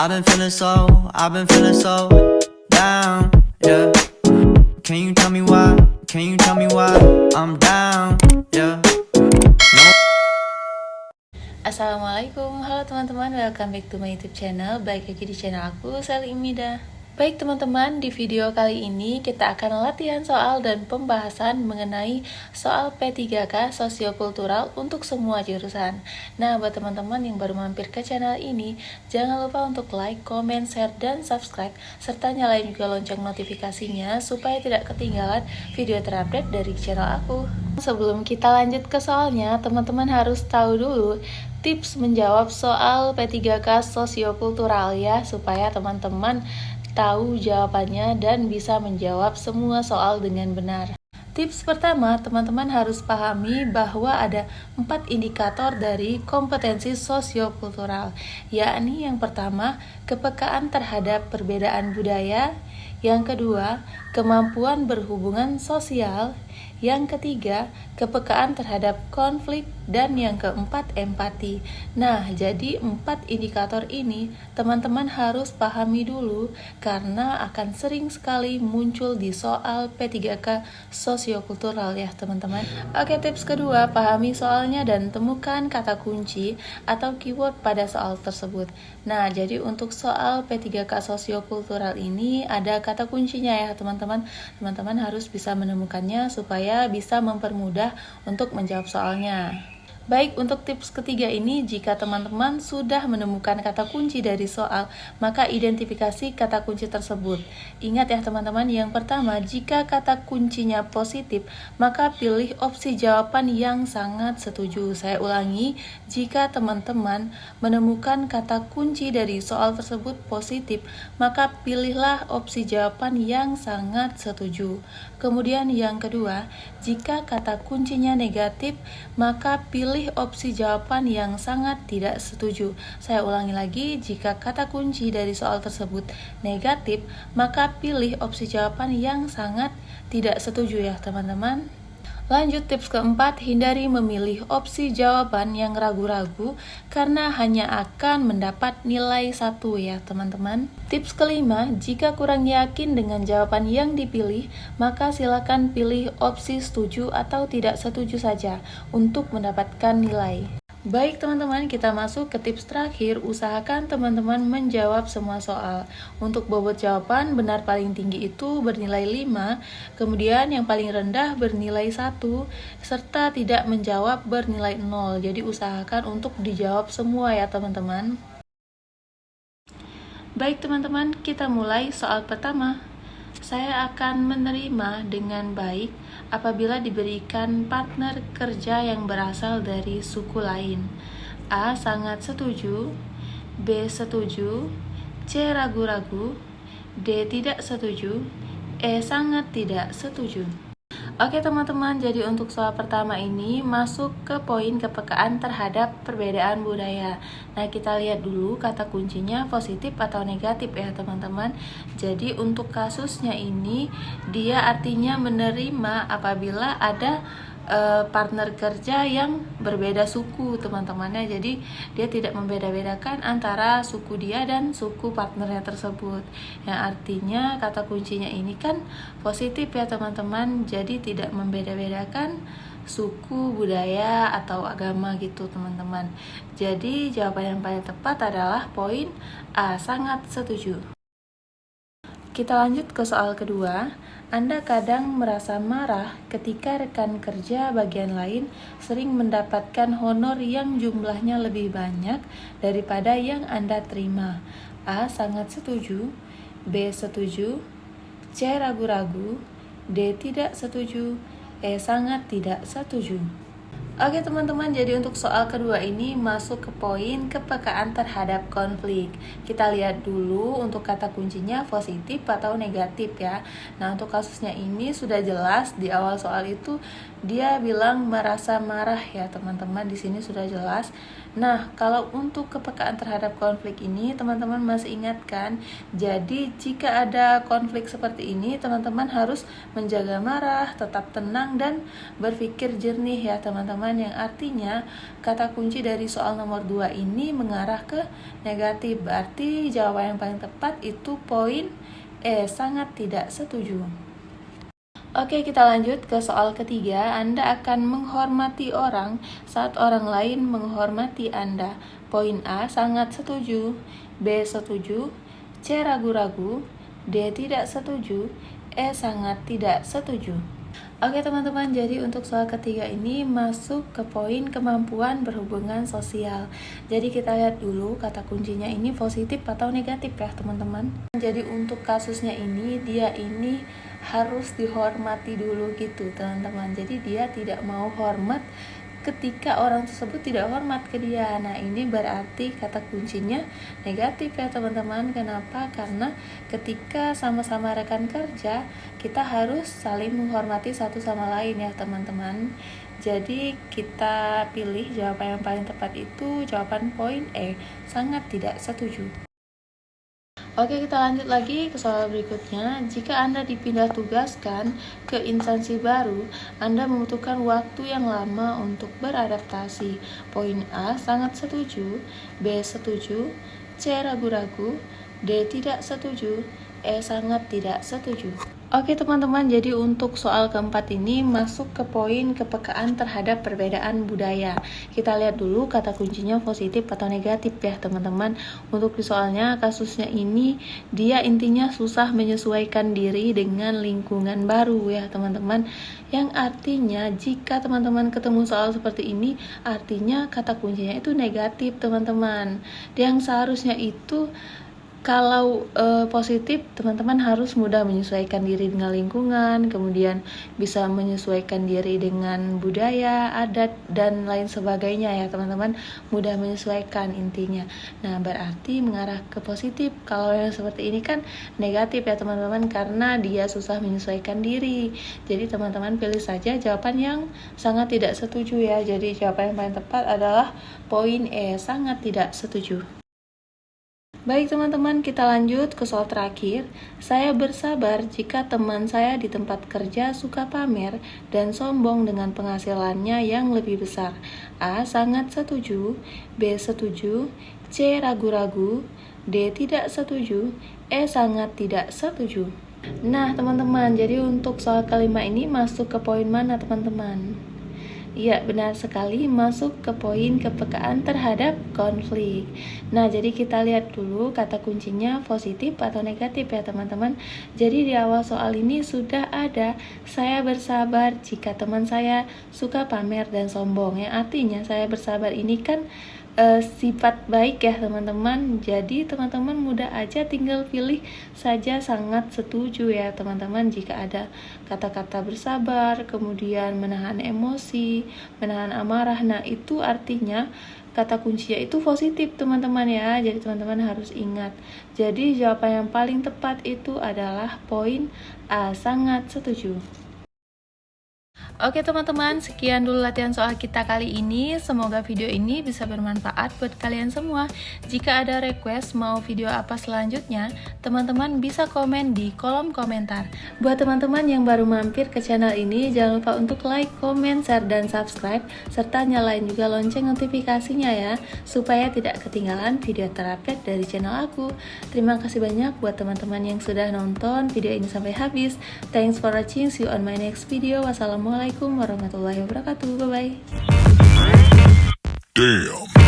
I've been feeling so down, yeah. Can you tell me why? Can you tell me why I'm down, yeah. No. Assalamualaikum, halo teman-teman, welcome back to my YouTube channel. Balik lagi di channel aku, Sally Imida. Baik teman-teman, di video kali ini kita akan latihan soal dan pembahasan mengenai soal P3K Sosiokultural untuk semua jurusan. Nah, buat teman-teman yang baru mampir ke channel ini, jangan lupa untuk like, comment, share, dan subscribe, serta nyalain juga lonceng notifikasinya supaya tidak ketinggalan video terupdate dari channel aku. Sebelum kita lanjut ke soalnya, teman-teman harus tahu dulu tips menjawab soal P3K Sosiokultural ya, supaya teman-teman tahu jawabannya dan bisa menjawab semua soal dengan benar. Tips pertama, teman-teman harus pahami bahwa ada 4 indikator dari kompetensi sosiokultural, yakni yang pertama, kepekaan terhadap perbedaan budaya, yang kedua, kemampuan berhubungan sosial, yang ketiga, kepekaan terhadap konflik, dan yang keempat, empati. Nah, jadi 4 indikator ini teman-teman harus pahami dulu karena akan sering sekali muncul di soal P3K Sosiokultural ya teman-teman. Oke, tips kedua, pahami soalnya dan temukan kata kunci atau keyword pada soal tersebut. Nah, jadi untuk soal P3K Sosiokultural ini ada kata kuncinya ya teman-teman. Teman-teman harus bisa menemukannya supaya bisa mempermudah untuk menjawab soalnya. Baik, untuk tips ketiga ini, jika teman-teman sudah menemukan kata kunci dari soal, maka identifikasi kata kunci tersebut. Ingat ya teman-teman, yang pertama, jika kata kuncinya positif, maka pilih opsi jawaban yang sangat setuju. Saya ulangi, jika teman-teman menemukan kata kunci dari soal tersebut positif, maka pilihlah opsi jawaban yang sangat setuju. Kemudian yang kedua, jika kata kuncinya negatif, maka pilih opsi jawaban yang sangat tidak setuju. Saya ulangi lagi, jika kata kunci dari soal tersebut negatif, maka pilih opsi jawaban yang sangat tidak setuju ya teman-teman. Lanjut tips keempat, hindari memilih opsi jawaban yang ragu-ragu karena hanya akan mendapat nilai 1 ya teman-teman. Tips kelima, jika kurang yakin dengan jawaban yang dipilih, maka silakan pilih opsi setuju atau tidak setuju saja untuk mendapatkan nilai. Baik teman-teman, kita masuk ke tips terakhir. Usahakan teman-teman menjawab semua soal. Untuk bobot jawaban, benar paling tinggi itu bernilai 5, kemudian yang paling rendah bernilai 1, serta tidak menjawab bernilai 0. Jadi usahakan untuk dijawab semua ya teman-teman. Baik teman-teman, kita mulai soal pertama. Saya akan menerima dengan baik apabila diberikan partner kerja yang berasal dari suku lain. A. Sangat setuju, B. Setuju, C. Ragu-ragu, D. Tidak setuju, E. Sangat tidak setuju. Oke teman-teman, jadi untuk soal pertama ini masuk ke poin kepekaan terhadap perbedaan budaya. Nah, kita lihat dulu kata kuncinya positif atau negatif ya teman-teman. Jadi untuk kasusnya ini, dia artinya menerima apabila ada partner kerja yang berbeda suku teman-temannya. Jadi dia tidak membeda-bedakan antara suku dia dan suku partnernya tersebut, yang artinya kata kuncinya ini kan positif ya teman-teman. Jadi tidak membeda-bedakan suku, budaya, atau agama gitu teman-teman. Jadi jawaban yang paling tepat adalah poin A, sangat setuju. Kita lanjut ke soal kedua. Anda kadang merasa marah ketika rekan kerja bagian lain sering mendapatkan honor yang jumlahnya lebih banyak daripada yang Anda terima. A. Sangat setuju, B. Setuju, C. Ragu-ragu, D. Tidak setuju, E. Sangat tidak setuju. Oke teman-teman, jadi untuk soal kedua ini masuk ke poin kepekaan terhadap konflik. Kita lihat dulu untuk kata kuncinya positif atau negatif ya. Nah, untuk kasusnya ini sudah jelas di awal soal itu dia bilang merasa marah ya teman-teman. Di sini sudah jelas Nah, kalau untuk kepekaan terhadap konflik ini, teman-teman masih ingat kan? Jadi, jika ada konflik seperti ini, teman-teman harus menjaga marah, tetap tenang, dan berpikir jernih ya teman-teman. Yang artinya, kata kunci dari soal nomor 2 ini mengarah ke negatif. Berarti jawaban yang paling tepat itu poin E, sangat tidak setuju. Oke, kita lanjut ke soal ketiga. Anda akan menghormati orang saat orang lain menghormati Anda. Poin A, sangat setuju. B, setuju. C, ragu-ragu. D, tidak setuju. E, sangat tidak setuju. Oke teman-teman, jadi untuk soal ketiga ini masuk ke poin kemampuan berhubungan sosial. Jadi kita lihat dulu kata kuncinya ini positif atau negatif ya teman-teman. Jadi untuk kasusnya ini, dia ini harus dihormati dulu gitu teman-teman. Jadi dia tidak mau hormat ketika orang tersebut tidak hormat ke dia. Nah ini berarti kata kuncinya negatif ya teman-teman. Kenapa? Karena ketika sama-sama rekan kerja, kita harus saling menghormati satu sama lain ya teman-teman. Jadi kita pilih jawaban yang paling tepat itu jawaban poin E, sangat tidak setuju. Oke, kita lanjut lagi ke soal berikutnya. Jika Anda dipindah tugaskan ke instansi baru, Anda membutuhkan waktu yang lama untuk beradaptasi. Poin A, sangat setuju. B, setuju. C, ragu-ragu. D, tidak setuju. E, sangat tidak setuju. Oke teman-teman, jadi untuk soal keempat ini masuk ke poin kepekaan terhadap perbedaan budaya. Kita lihat dulu kata kuncinya positif atau negatif ya teman-teman. Untuk di soalnya, kasusnya ini dia intinya susah menyesuaikan diri dengan lingkungan baru ya teman-teman. Yang artinya jika teman-teman ketemu soal seperti ini, artinya kata kuncinya itu negatif teman-teman. Yang seharusnya itu kalau positif, teman-teman harus mudah menyesuaikan diri dengan lingkungan, kemudian bisa menyesuaikan diri dengan budaya, adat, dan lain sebagainya ya teman-teman. Mudah menyesuaikan intinya. Nah berarti mengarah ke positif. Kalau yang seperti ini kan negatif ya teman-teman, karena dia susah menyesuaikan diri. Jadi teman-teman pilih saja jawaban yang sangat tidak setuju ya. Jadi jawaban yang paling tepat adalah poin E, sangat tidak setuju. Baik teman-teman, kita lanjut ke soal terakhir. Saya bersabar jika teman saya di tempat kerja suka pamer dan sombong dengan penghasilannya yang lebih besar. A, sangat setuju. B, setuju. C, ragu-ragu. D, tidak setuju. E, sangat tidak setuju. Nah teman-teman, jadi untuk soal kelima ini masuk ke poin mana teman-teman? Iya, benar sekali, masuk ke poin kepekaan terhadap konflik. Nah, jadi kita lihat dulu kata kuncinya positif atau negatif ya teman-teman. Jadi di awal soal ini sudah ada, saya bersabar jika teman saya suka pamer dan sombong. Yang artinya saya bersabar ini kan sifat baik ya teman-teman. Jadi teman-teman mudah aja tinggal pilih saja sangat setuju ya teman-teman. Jika ada kata-kata bersabar, kemudian menahan emosi, menahan amarah, nah itu artinya kata kuncinya itu positif teman-teman ya. Jadi teman-teman harus ingat. Jadi jawaban yang paling tepat itu adalah poin A, sangat setuju. Oke teman-teman, sekian dulu latihan soal kita kali ini. Semoga video ini bisa bermanfaat buat kalian semua. Jika ada request mau video apa selanjutnya, teman-teman bisa komen di kolom komentar. Buat teman-teman yang baru mampir ke channel ini, jangan lupa untuk like, komen, share, dan subscribe, serta nyalain juga lonceng notifikasinya ya, supaya tidak ketinggalan video terupdate dari channel aku. Terima kasih banyak buat teman-teman yang sudah nonton video ini sampai habis. Thanks for watching, see you on my next video. Wassalamualaikum warahmatullahi wabarakatuh. Bye bye. Damn.